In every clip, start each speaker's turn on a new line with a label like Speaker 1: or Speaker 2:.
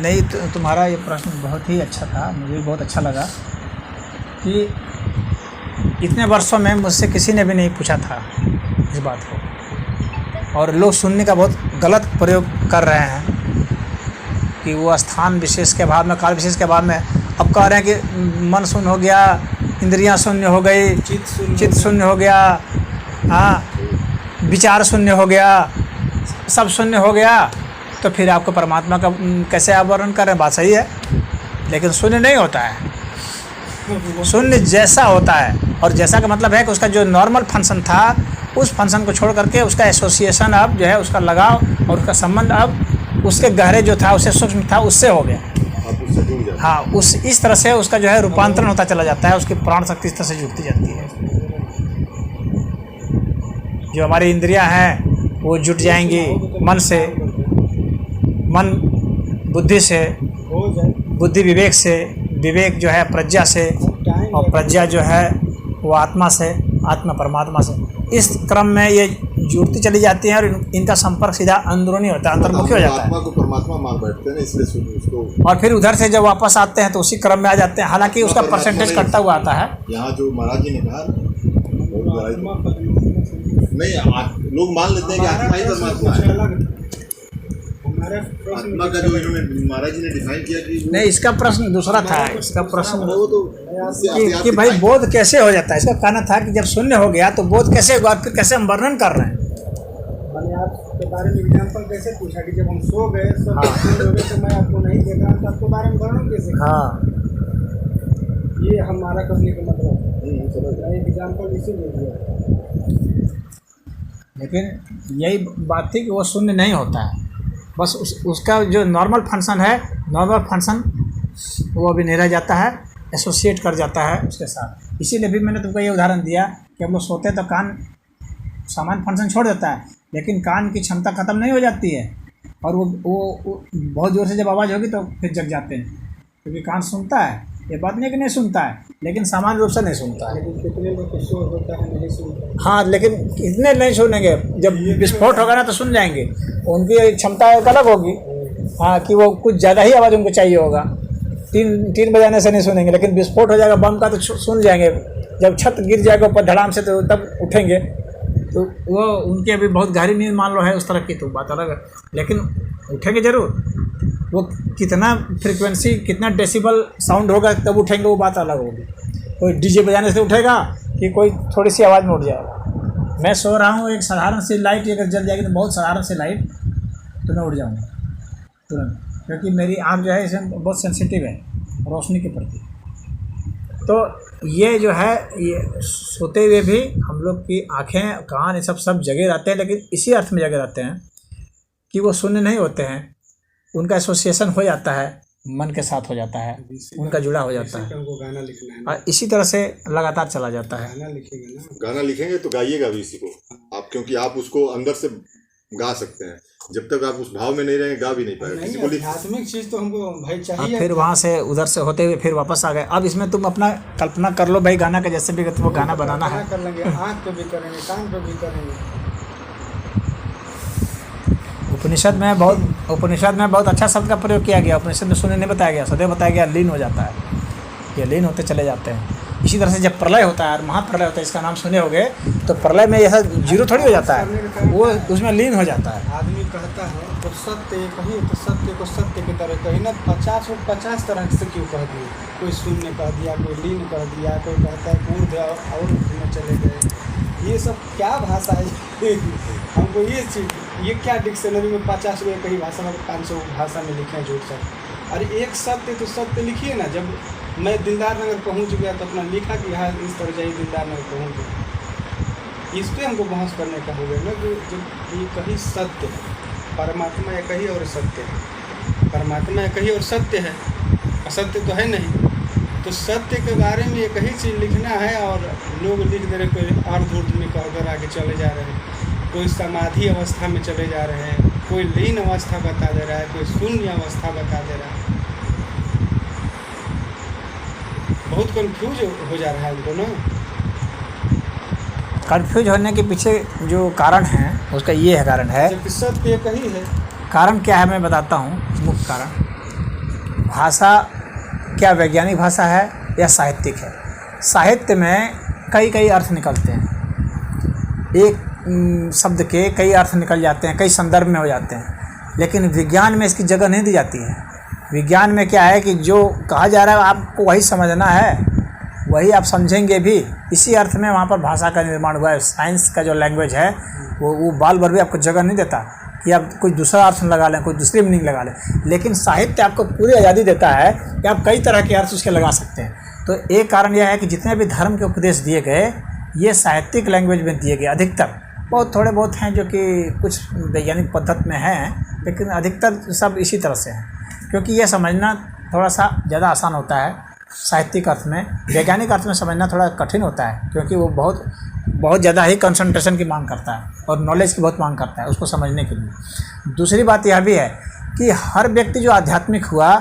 Speaker 1: नहीं तुम्हारा ये प्रश्न बहुत ही अच्छा था, मुझे भी बहुत अच्छा लगा कि इतने वर्षों में मुझसे किसी ने भी नहीं पूछा था इस बात को, और लोग सुनने का बहुत गलत प्रयोग कर रहे हैं कि वो स्थान विशेष के अभाव में, काल विशेष के अभाव में अब कह रहे हैं कि मन शून्य हो गया, इंद्रियां शून्य हो गई, चित्त शून्य हो गया, हाँ विचार शून्य हो गया, सब शून्य हो गया, तो फिर आपको परमात्मा का कैसे आप वर्णन कर रहे हैं? बात सही है, लेकिन शून्य नहीं होता है। शून्य जैसा होता है, और जैसा का मतलब है कि उसका जो नॉर्मल फंक्शन था उस फंक्शन को छोड़ करके उसका एसोसिएशन अब जो है, उसका लगाव और उसका संबंध अब उसके गहरे जो था, उससे सूक्ष्म था, उससे हो गया। हाँ, उस इस तरह से उसका जो है रूपांतरण होता चला जाता है, उसकी प्राण शक्ति इस तरह से जुड़ती जाती है। जो हमारी इंद्रियां हैं वो जुट जाएंगी मन से, मन बुद्धि से, बुद्धि विवेक से, विवेक जो है प्रज्ञा से, और प्रज्ञा जो है वो आत्मा से, आत्मा परमात्मा से। इस क्रम में ये जुड़ती चली जाती हैं और इनका संपर्क सीधा अंदरूनी होता है, अंतर्मुखी हो जाता है।
Speaker 2: आत्मा को परमात्मा मान बैठते हैं ना, इसलिए उसको, और
Speaker 1: फिर उधर से जब वापस आते हैं तो उसी क्रम में आ जाते हैं, हालांकि उसका परसेंटेज कटता हुआ आता है।
Speaker 2: यहाँ जो महाराज जी ने कहा नहीं, लोग मान लेते हैं कि आत्मा ही परमात्मा है। आत्मा का जो इन्होंने महाराज जी ने डिफाइन किया कि
Speaker 1: नहीं, इसका प्रश्न दूसरा था। इसका प्रश्न कि भाई बोध कैसे हो जाता है। इसका कहना था कि जब शून्य हो गया तो बोध कैसे हुआ, फिर कैसे हम वर्णन कर रहे हैं।
Speaker 3: मैंने आपके बारे में एग्जाम्पल कैसे पूछा कि जब हम सो गए सब शून्य हो गए तो मैं आपको नहीं देखा, तो आपके बारे में वर्णन कैसे?
Speaker 1: हाँ,
Speaker 3: ये हमारा कहने का मतलब है, एग्जाम्पल इसी ले दिया।
Speaker 1: लेकिन यही बात थी कि वो शून्य नहीं होता है, बस उसका जो नॉर्मल फंक्शन है, नॉर्मल फंक्शन वो अभी नहीं रह जाता है, एसोसिएट कर जाता है उसके साथ। इसीलिए भी मैंने तुमको ये उदाहरण दिया कि हम लोग सोते हैं तो कान सामान्य फंक्शन छोड़ देता है, लेकिन कान की क्षमता ख़त्म नहीं हो जाती है, और वो बहुत ज़ोर से जब आवाज़ होगी तो फिर जग जाते हैं, क्योंकि कान सुनता है। ये बात नहीं कि नहीं सुनता है, लेकिन सामान्य रूप से नहीं सुनता है।
Speaker 3: लेकिन कितने लोग को शोर होता है नहीं सुनते।
Speaker 1: हाँ, लेकिन इतने नहीं सुनेंगे, जब विस्फोट होगा ना तो सुन जाएंगे। उनकी क्षमता एक अलग होगी, हाँ, कि वो कुछ ज़्यादा ही आवाज़ उनको चाहिए होगा। तीन बजाने से नहीं सुनेंगे, लेकिन विस्फोट हो जाएगा बम का तो सुन जाएंगे। जब छत गिर जाएगा ऊपर धड़ाम से तो तब उठेंगे। तो वो उनकी अभी बहुत गहरी नींद मान लो है उस तरह की, तो बात अलग है, लेकिन उठेंगे ज़रूर। वो कितना फ्रीक्वेंसी, कितना डेसिबल साउंड होगा तब उठेंगे, वो बात अलग होगी। कोई डीजे बजाने से उठेगा कि कोई थोड़ी सी आवाज़ में उठ जाएगा। मैं सो रहा हूँ, एक साधारण सी लाइट अगर जल जाएगी तो बहुत साधारण सी लाइट, तो मैं उठ जाऊँगा तुरंत, क्योंकि मेरी आँख जो है इसमें बहुत सेंसिटिव है रोशनी के प्रति। तो ये जो है, ये सोते हुए भी हम लोग की आँखें, कान, ये सब जगे रहते हैं, लेकिन इसी अर्थ में जगे रहते हैं कि वो शून्य नहीं होते हैं। उनका एसोसिएशन हो जाता है, मन के साथ हो जाता है, उनका जुड़ा हो जाता है,
Speaker 3: गाना लिखना है
Speaker 1: और इसी तरह से लगातार चला जाता है।
Speaker 3: गाना लिखेंगे ना,
Speaker 2: गाना लिखेंगे तो गाइएगा भी इसी को आप, क्योंकि आप उसको अंदर से गा सकते हैं। जब तक आप उस भाव में नहीं रहेंगे गा भी नहीं पाएंगे। किसी को
Speaker 3: आध्यात्मिक चीज़ तो हमको भाई चाहिए।
Speaker 1: फिर वहाँ से उधर से होते हुए फिर वापस आ गए। अब इसमें तुम अपना कल्पना कर लो भाई, गाना का जैसे भी तुमको गाना बनाना है,
Speaker 3: कर लेंगे, आँख पे भी करेंगे, कान पे भी करेंगे।
Speaker 1: उपनिषद में बहुत अच्छा शब्द का प्रयोग किया गया। उपनिषद में शून्य नहीं बताया गया, सदैव बताया गया लीन हो जाता है। ये लीन होते चले जाते हैं। इसी तरह से जब प्रलय होता है और महाप्रलय होता है, इसका नाम सुने होगे, तो प्रलय में ऐसा जीरो थोड़ी हो जाता है, वो उसमें लीन हो जाता है।
Speaker 3: आदमी कहता है तो सत्य कही, तो सत्य को सत्य की तरह कही ना, 50 तरह से क्यों कह दिए। कोई शून्य कह दिया, कोई लीन कह दिया, कोई कहता है ऊर्ध्व और में चले गए। ये सब क्या भाषा है? हमको ये क्या डिक्शनरी में 50 रुपये कहीं भाषा में 500 भाषा में लिखे हैं झूठ सब। अरे एक सत्य तो सत्य लिखिए ना। जब मैं दिलदार नगर पहुंच गया तो अपना लिखा कि हाँ इस तरह जाइए दिलदार नगर पहुंच गया। इस पर हमको बहस करने का हो गया ना कि जब ये कहीं सत्य है, परमात्मा एक ही और सत्य है, परमात्मा एक ही और सत्य है, असत्य तो है नहीं। तो सत्य के बारे में एक ही चीज़ लिखना है और लोग लिख दे रहे, कोई अर्धूर्ध में कहकर आगे चले जा रहे हैं, कोई समाधि अवस्था में चले जा रहे हैं, कोई लीन अवस्था बता दे रहा है, कोई शून्य अवस्था बता दे रहा है। बहुत कंफ्यूज हो जा रहा है उनको ना।
Speaker 1: कंफ्यूज होने के पीछे जो कारण है उसका ये है, कारण है
Speaker 3: जबकि सत्य एक ही है।
Speaker 1: कारण क्या है मैं बताता हूँ। मुख्य कारण भाषा क्या वैज्ञानिक भाषा है या साहित्यिक है। साहित्य में कई कई अर्थ निकलते हैं, एक शब्द के कई अर्थ निकल जाते हैं, कई संदर्भ में हो जाते हैं, लेकिन विज्ञान में इसकी जगह नहीं दी जाती है। विज्ञान में क्या है कि जो कहा जा रहा है आपको वही समझना है, वही आप समझेंगे भी, इसी अर्थ में वहाँ पर भाषा का निर्माण हुआ है। साइंस का जो लैंग्वेज है वो बाल भर भी आपको जगह नहीं देता कि आप कोई दूसरा अर्थ लगा लें, कोई दूसरी मीनिंग लगा लें, लेकिन साहित्य आपको पूरी आज़ादी देता है कि आप कई तरह के अर्थ उसके लगा सकते हैं। तो एक कारण यह है कि जितने भी धर्म के उपदेश दिए गए ये साहित्यिक लैंग्वेज में दिए गए अधिकतर। बहुत थोड़े बहुत हैं जो कि कुछ वैज्ञानिक पद्धति में हैं, लेकिन अधिकतर सब इसी तरह से हैं, क्योंकि ये समझना थोड़ा सा ज़्यादा आसान होता है साहित्यिक अर्थ में। वैज्ञानिक अर्थ में समझना थोड़ा कठिन होता है, क्योंकि वो बहुत ज़्यादा ही कंसंट्रेशन की मांग करता है और नॉलेज की बहुत मांग करता है उसको समझने के लिए। दूसरी बात यह भी है कि हर व्यक्ति जो आध्यात्मिक हुआ,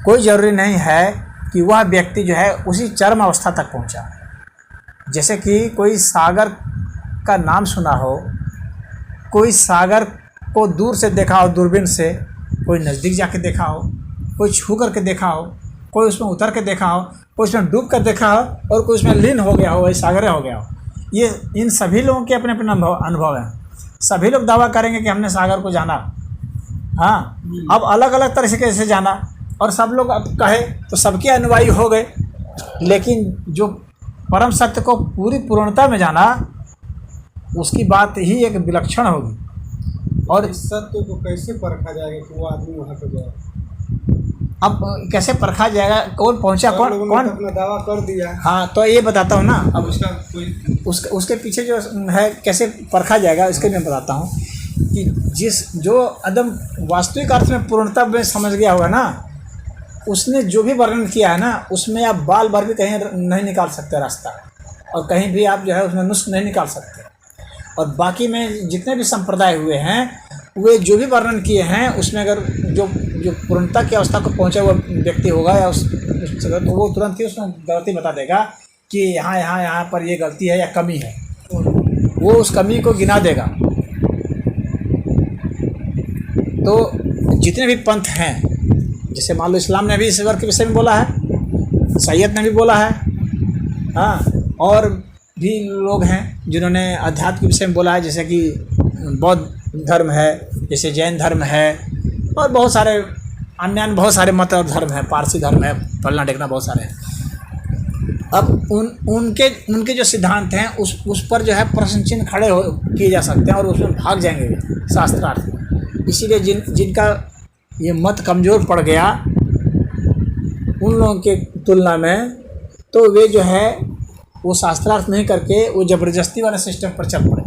Speaker 1: कोई ज़रूरी नहीं है कि वह व्यक्ति जो है उसी चरम अवस्था तक पहुंचा। जैसे कि कोई सागर का नाम सुना हो, कोई सागर को दूर से देखा हो दूरबीन से, कोई नज़दीक जाके देखा हो, कोई छू करके देखा हो, कोई उसमें उतर के देखा हो, कोई उसमें डूब कर देखा हो और कोई उसमें लीन हो गया हो, वही सागर हो गया हो। ये इन सभी लोगों के अपने अपने अनुभव हैं। सभी लोग दावा करेंगे कि हमने सागर को जाना, हाँ, अब अलग अलग तरीके से जाना, और सब लोग अब कहे तो सबके अनुयायी हो गए, लेकिन जो परम सत्य को पूरी पूर्णता में जाना उसकी बात ही एक विलक्षण होगी। और
Speaker 3: इस सत्य को कैसे परखा जाएगा कि वो आदमी वहाँ पे गया?
Speaker 1: अब कैसे परखा जाएगा, कौन पहुंचा, कौन
Speaker 3: अपना दावा कर दिया।
Speaker 1: हाँ, तो ये बताता हूँ ना। अब
Speaker 3: उसका कोई
Speaker 1: उसके पीछे जो है कैसे परखा जाएगा इसके मैं बताता हूँ कि जो अदम वास्तविक अर्थ में पूर्णता में समझ गया होगा ना, उसने जो भी वर्णन किया है ना, उसमें आप बाल भर भी कहीं नहीं निकाल सकते रास्ता, और कहीं भी आप जो है उसमें नुस्ख नहीं निकाल सकते। और बाकी में जितने भी संप्रदाय हुए हैं वे जो भी वर्णन किए हैं उसमें अगर जो पूर्णता की अवस्था को पहुंचा हुआ व्यक्ति होगा या उस तो वो तुरंत ही उसमें गलती बता देगा कि यहाँ पर ये गलती है या कमी है, वो उस कमी को गिना देगा। तो जितने भी पंथ हैं, जैसे मान लो इस्लाम ने भी ईश्वर के विषय में बोला है, सैयद ने भी बोला है, हाँ, और भी लोग हैं जिन्होंने अध्यात्म के विषय में बोला है, जैसे कि बौद्ध धर्म है, जैसे जैन धर्म है, और बहुत सारे अन्य बहुत सारे मत और धर्म है, पारसी धर्म है, फलना ढेकना बहुत सारे हैं। अब उनके जो सिद्धांत हैं उस पर जो है प्रश्न चिन्ह खड़े किए जा सकते हैं और उसमें भाग जाएंगे शास्त्रार्थ। इसीलिए जिनका ये मत कमज़ोर पड़ गया उन लोगों के तुलना में, तो वे जो है वो शास्त्रार्थ नहीं करके वो ज़बरदस्ती वाले सिस्टम पर चल पड़े।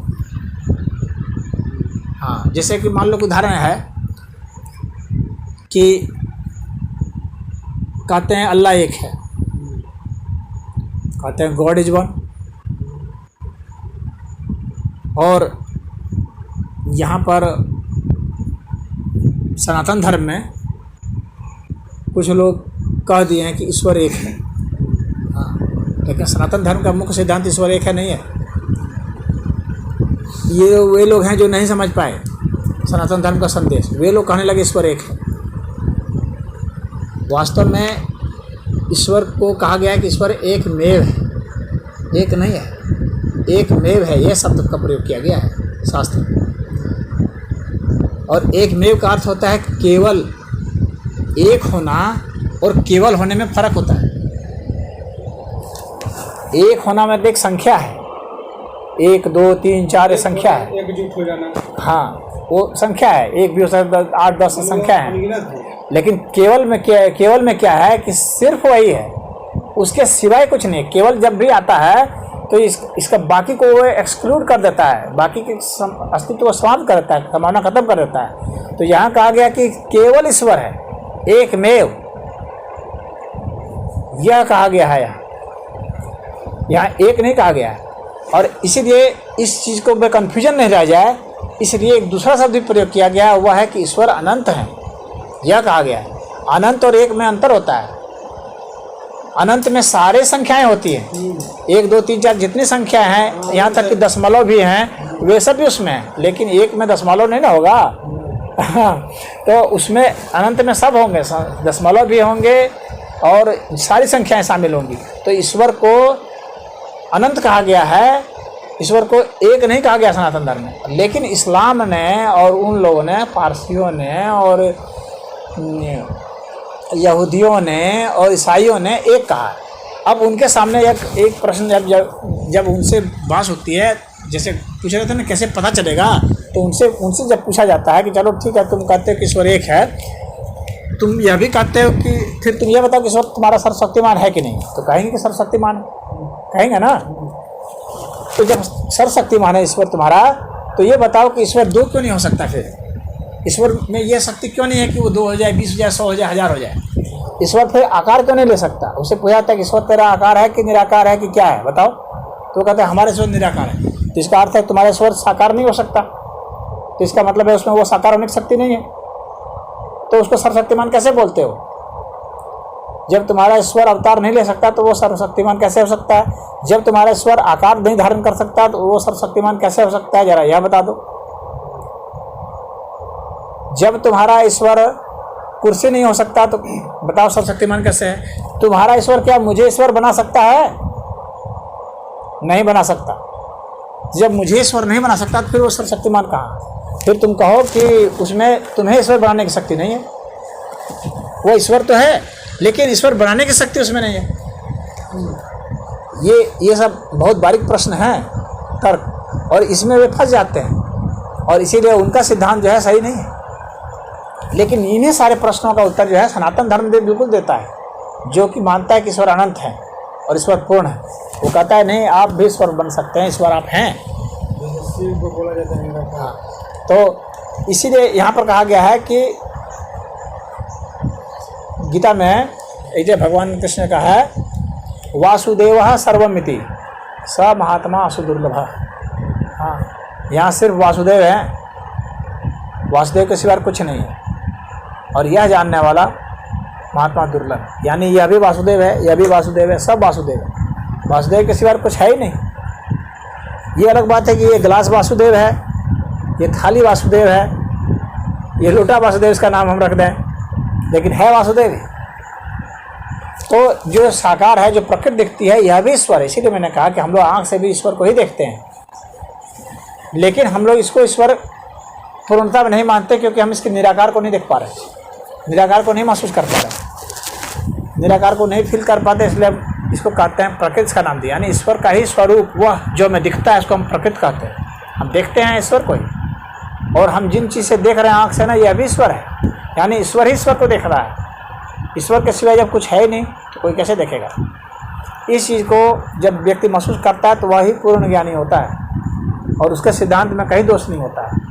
Speaker 1: हाँ, जैसे कि मान लो उदाहरण है कि कहते हैं अल्लाह एक है, कहते हैं गॉड इज वन, और यहाँ पर सनातन धर्म में कुछ लोग कह दिए हैं कि ईश्वर एक है। हाँ, लेकिन सनातन धर्म का मुख्य सिद्धांत ईश्वर एक है नहीं है। ये वे लोग हैं जो नहीं समझ पाए सनातन धर्म का संदेश, वे लोग कहने लगे ईश्वर एक है। वास्तव में ईश्वर को कहा गया है कि ईश्वर एक मेव है, एक नहीं है, एक मेव है, यह शब्द का प्रयोग किया गया है शास्त्र में। और एक मेव का अर्थ होता है केवल, एक होना और केवल होने में फर्क होता है। एक होना में एक संख्या है, 1 2 3 4 ये संख्या है,
Speaker 3: एकजुट हो जाना,
Speaker 1: हाँ वो संख्या है, एक भी हो सकता है 8 10 संख्या है। लेकिन केवल में क्या है कि सिर्फ वही है, उसके सिवाय कुछ नहीं। केवल जब भी आता है तो इसका बाकी को वो एक्सक्लूड कर देता है, बाकी के अस्तित्व को समाप्त कर देता है, संभावना खत्म कर देता है। तो यहाँ कहा गया कि केवल ईश्वर है, एक मेव, यह कहा गया है। यहाँ एक नहीं कहा गया है, और इसीलिए इस चीज़ को में कन्फ्यूजन नहीं रह जाए, इसलिए एक दूसरा शब्द भी प्रयोग किया गया, वह है कि ईश्वर अनंत है। यह कहा गया है अनंत और एक में अंतर होता है। अनंत में सारे संख्याएं होती हैं, 1 2 3 4 जितनी संख्याएं हैं, यहाँ तक कि दशमलव भी हैं, वे सब भी उसमें हैं। लेकिन एक में दशमलव नहीं ना होगा, हाँ, तो उसमें अनंत में सब होंगे, दशमलव भी होंगे और सारी संख्याएं शामिल होंगी। तो ईश्वर को अनंत कहा गया है, ईश्वर को एक नहीं कहा गया सनातन धर्म में। लेकिन इस्लाम ने और उन लोगों ने, पारसियों ने और यहूदियों ने और ईसाइयों ने एक कहा है। अब उनके सामने एक प्रश्न जब उनसे बात होती है, जैसे पूछ रहे थे ना कैसे पता चलेगा, तो उनसे जब पूछा जाता है कि चलो ठीक है, तुम कहते हो कि ईश्वर एक है, तुम यह भी कहते हो कि फिर तुम ये बताओ कि ईश्वर तुम्हारा सर्वशक्तिमान है कि नहीं, तो कहेंगे कि सर्वशक्तिमान, कहेंगे ना। तो जब सर्वशक्तिमान है ईश्वर तुम्हारा, तो ये बताओ कि ईश्वर दो क्यों नहीं हो सकता? फिर ईश्वर में ये शक्ति क्यों नहीं है कि वो 2 हो जाए, 20 हो जाए, 100 हो जाए, 1000 हो जाए? ईश्वर फिर आकार क्यों नहीं ले सकता? उससे पूछा जाता है कि ईश्वर तेरा आकार है कि निराकार है कि क्या है, बताओ? तो कहते हैं हमारे ईश्वर निराकार है। तो इसका अर्थ है तुम्हारा ईश्वर साकार नहीं हो सकता, तो इसका मतलब है उसमें वो साकार होने की शक्ति नहीं है, तो उसको सर्वशक्तिमान कैसे बोलते हो? जब तुम्हारा ईश्वर अवतार नहीं ले सकता तो वो सर्वशक्तिमान कैसे हो सकता है? जब तुम्हारा ईश्वर आकार नहीं धारण कर सकता तो वो सर्वशक्तिमान कैसे हो सकता है? जरा यह बता दो। जब तुम्हारा ईश्वर कुर्सी नहीं हो सकता तो बताओ सर्वशक्तिमान कैसे है? तुम्हारा ईश्वर क्या मुझे ईश्वर बना सकता है? नहीं बना सकता। जब मुझे ईश्वर नहीं बना सकता तो फिर वो सर्वशक्तिमान कहाँ? फिर तुम कहो कि उसमें तुम्हें ईश्वर बनाने की शक्ति नहीं है। वो ईश्वर तो है लेकिन ईश्वर बनाने की शक्ति उसमें नहीं है। ये सब बहुत बारीक प्रश्न हैं, तर्क, और इसमें वे फंस जाते हैं और इसीलिए उनका सिद्धांत जो है सही नहीं है। लेकिन इन्हीं सारे प्रश्नों का उत्तर जो है सनातन धर्म बिल्कुल देता है, जो कि मानता है कि ईश्वर अनंत है और ईश्वर पूर्ण है। वो कहता है नहीं, आप भी ईश्वर बन सकते हैं, ईश्वर आप हैं।
Speaker 3: शिव को बोला जाता है।
Speaker 1: हाँ, तो इसीलिए यहाँ पर कहा गया है कि गीता में एक भगवान कृष्ण ने कहा है, वासुदेव सर्वमिति स महात्मा सुदुर्लभ। हाँ, यहाँ सिर्फ वासुदेव है, वासुदेव के सिवा कुछ नहीं है, और यह जानने वाला महात्मा दुर्लभ। यानी यह भी वासुदेव है, यह भी वासुदेव है, सब वासुदेव है, वासुदेव के सिवा कुछ है ही नहीं। ये अलग बात है कि ये गिलास वासुदेव है, ये थाली वासुदेव है, ये लोटा वासुदेव, इसका नाम हम रख दें, लेकिन है वासुदेव ही। तो जो साकार है, जो प्रकृति दिखती है, यह भी ईश्वर है। इसीलिए मैंने कहा कि हम लोग आँख से भी ईश्वर को ही देखते हैं, लेकिन हम लोग इसको ईश्वर पूर्णता में नहीं मानते, क्योंकि हम इसके निराकार को नहीं देख पा रहे, निराकार को नहीं महसूस कर पा रहे, निराकार को नहीं फील कर पाते, इसलिए हम इसको कहते हैं प्रकृति का नाम दिया। यानी ईश्वर का ही स्वरूप, वह जो हमें दिखता है, उसको हम प्रकृति कहते हैं। हम देखते हैं ईश्वर को ही, और हम जिन चीज़ से देख रहे हैं आँख से ना, यह भी ईश्वर है। यानी ईश्वर ही ईश्वर को देख रहा है। ईश्वर के सिवाय जब कुछ है ही नहीं तो कोई कैसे देखेगा? इस चीज़ को जब व्यक्ति महसूस करता है तो वही पूर्ण ज्ञानी होता है, और उसके सिद्धांत में कहीं दोष नहीं होता है।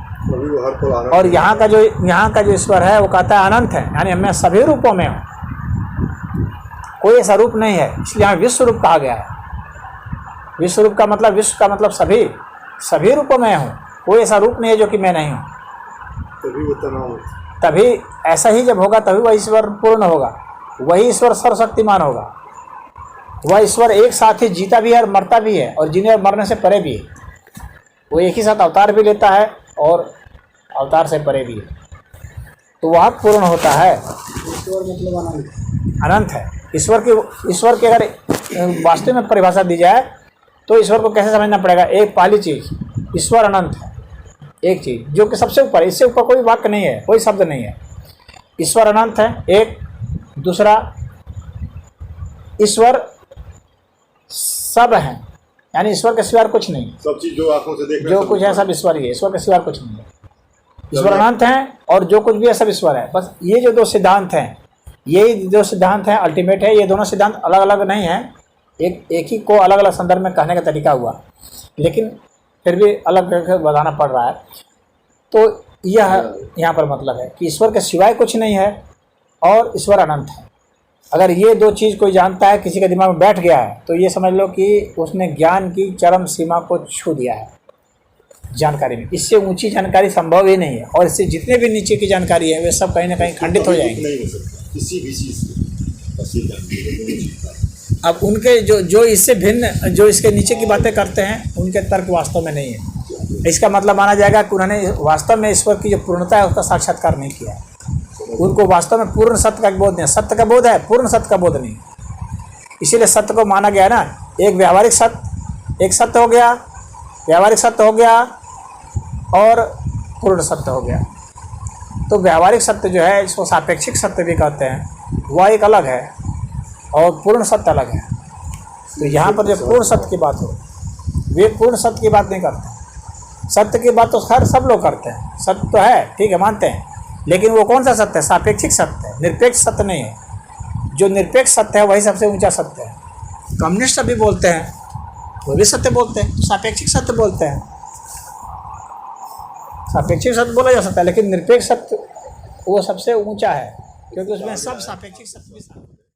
Speaker 1: और यहाँ का जो ईश्वर है वो कहता है अनंत है, यानी मैं सभी रूपों में हूँ, कोई ऐसा रूप नहीं है, इसलिए यहाँ विश्व रूप कहा गया है। विश्व रूप का मतलब, विश्व का मतलब सभी रूपों में हूँ, कोई ऐसा रूप नहीं है जो कि मैं नहीं हूँ। तभी ऐसा ही जब होगा तभी वह ईश्वर पूर्ण होगा, वही ईश्वर सर्वशक्तिमान होगा। वह ईश्वर एक साथ ही जीता भी है और मरता भी है, और जीने और मरने से परे भी है। वो एक ही साथ अवतार भी लेता है और अवतार से परे भी है, तो वह पूर्ण होता है।
Speaker 3: ईश्वर मतलब
Speaker 1: अनंत है। ईश्वर की अगर वास्तव में परिभाषा दी जाए तो ईश्वर को कैसे समझना पड़ेगा? एक पहली चीज़, ईश्वर अनंत है, एक चीज़ जो कि सबसे ऊपर, इससे ऊपर कोई वाक्य नहीं है, कोई शब्द नहीं है। ईश्वर अनंत है एक। दूसरा, ईश्वर सब है, यानी ईश्वर के सिवा कुछ नहीं।
Speaker 2: सब चीज जो आंखों से देख रहे
Speaker 1: जो कुछ है सब ईश्वर ही है, ईश्वर के सिवा कुछ नहीं है। ईश्वर अनंत है और जो कुछ भी है सब ईश्वर है। बस ये जो दो सिद्धांत हैं, यही जो सिद्धांत हैं अल्टीमेट है। ये दोनों सिद्धांत अलग अलग नहीं हैं, एक ही को अलग अलग संदर्भ में कहने का तरीका हुआ, लेकिन फिर भी अलग करके बताना पड़ रहा है। तो यह यहाँ पर मतलब है कि ईश्वर के सिवाय कुछ नहीं है और ईश्वर अनंत है। अगर ये दो चीज़ कोई जानता है, किसी के दिमाग में बैठ गया है, तो ये समझ लो कि उसने ज्ञान की चरम सीमा को छू दिया है जानकारी में। इससे ऊंची जानकारी संभव ही नहीं है, और इससे जितने भी नीचे की जानकारी है वे सब कहीं ना कहीं खंडित हो जाएंगे।
Speaker 2: नहीं हो सकता किसी भी चीज से।
Speaker 1: अब उनके जो इससे भिन्न, जो इसके नीचे की बातें करते हैं, उनके तर्क वास्तव में नहीं है। इसका मतलब माना जाएगा कि उन्होंने वास्तव में ईश्वर की जो पूर्णता है उसका साक्षात्कार नहीं किया है। उनको वास्तव में पूर्ण सत्य का बोध नहीं, सत्य का बोध है, पूर्ण सत्य का बोध नहीं। इसीलिए सत्य को माना गया ना, एक व्यावहारिक सत्य, एक सत्य हो गया, व्यावहारिक सत्य हो गया और पूर्ण सत्य हो गया। तो व्यावहारिक सत्य जो है इसको सापेक्षिक सत्य भी कहते हैं, वह एक अलग है और पूर्ण सत्य अलग है। तो यहाँ पर जो पूर्ण सत्य की बात हो, वे पूर्ण सत्य की बात नहीं करते। सत्य की बात तो खैर सब लोग करते हैं, सत्य तो है, ठीक है, मानते हैं, लेकिन वो कौन सा सत्य है? सापेक्षिक सत्य है, निरपेक्ष सत्य नहीं है। जो निरपेक्ष सत्य है वही सबसे ऊंचा सत्य है। कम्युनिस्ट अभी बोलते हैं, वो भी सत्य बोलते हैं, सापेक्षिक सत्य बोलते हैं। सापेक्षिक सत्य बोला जा सकता है, लेकिन निरपेक्ष सत्य वो सबसे ऊंचा है, क्योंकि उसमें सब सापेक्षिक सत्य भी